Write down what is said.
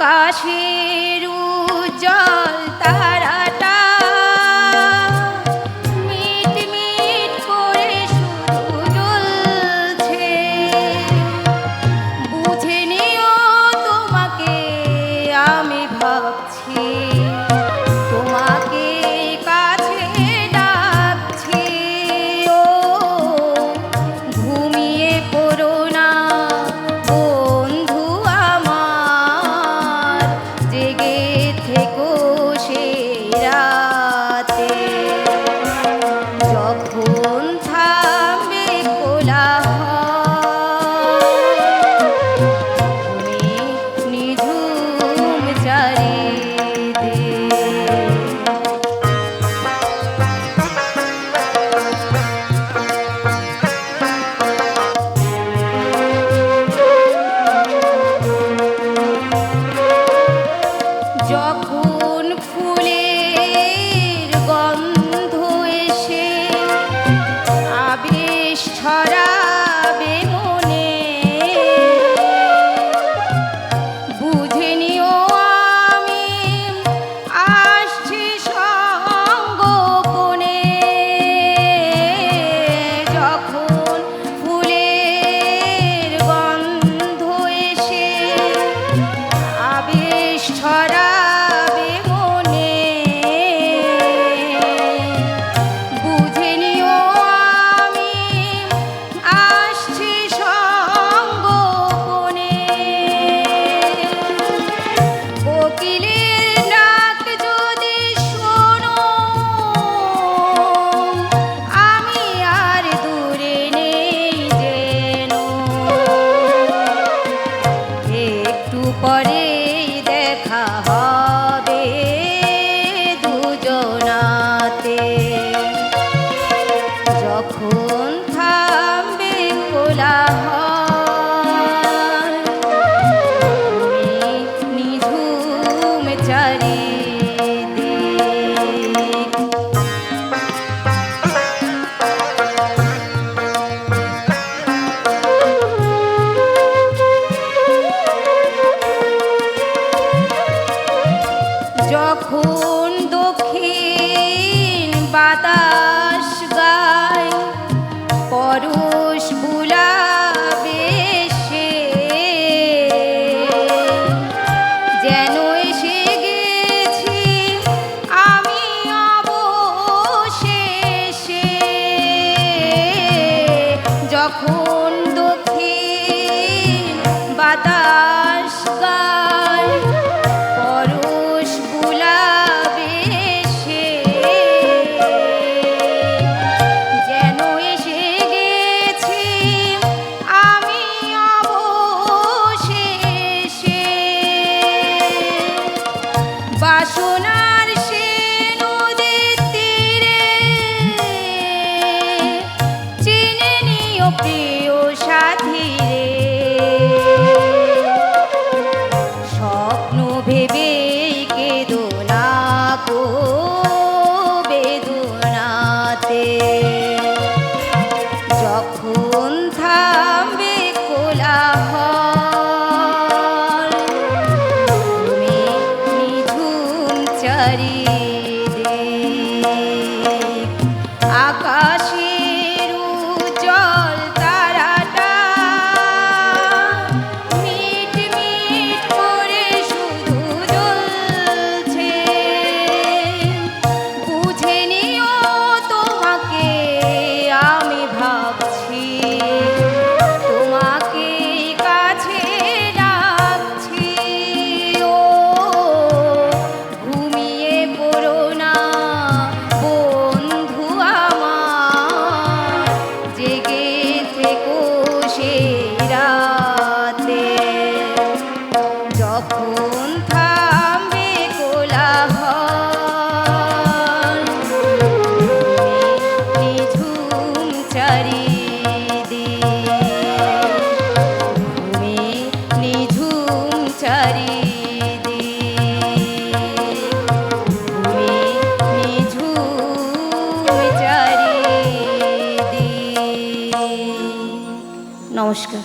আকাশের উজ্জ্বল তারাটা meet meet করে শুধু জ্বলছে। বুঝে নিও তোমাকে আমি ভাবছি, তোমাকে কাছে ডাকছি। ও ঘুমিয়ে পড়ো না বন্ধু আমার, জেগে থেকো সে রাতে। যখন থামবে কোলাহল, তুমি নিঝুম চারিদিক। যখন ফুলের গন্ধ এসে আবেশ ছড়াবে মনে, বুঝে নিও আমি আসছি সঙ্গোপনে। যখন ফুলের গন্ধ এসে আবেশ ছড়াবে মনে, বুঝে নিও আমি আসছি সঙ্গোপনে। কোকিলের ডাক যদি শোনো, আমি আর দূরে নেই যেন। একটু পরেই দেখা হবে দুজনাতে। যখন থামবে কোলাহল, তুমি নিঝুম চারিদিক। যখন দক্ষিণ বাতাস গায় পরশ বুলাবে সে, যেন এসে গেছি আমি অবশেষে। যখন দক্ষিণ বাতাস গায় পরশ বুলাবে সে, যেন এসে গেছি আমি অবশেষে। বাসনার সে নদীর তীরে চিনে নিও প্রিয় সাথী রে। স্বপ্ন ভেবে কেঁদো না গো বেদনাতে। যখন থামবে কোলাহল, তুমি নিঝুম চারিদিক। আকাশের উজ্জ্বল তারাটা মিট মিট করে শুধু জ্বলছে। বুঝে নিও তোমাকে আমি ভাবছি, তোমাকে কাছে ডাকছি। ও ঘুমিয়ে পড়ো না বন্ধু আমার, জেগে থেকো সে রাতে। যখন থামবে কোলাহল, তুমি নিঝুম চারিদিক। তুমি নিঝুম চারিদিক। তুমি নিঝুম চারিদিক। নমস্কার।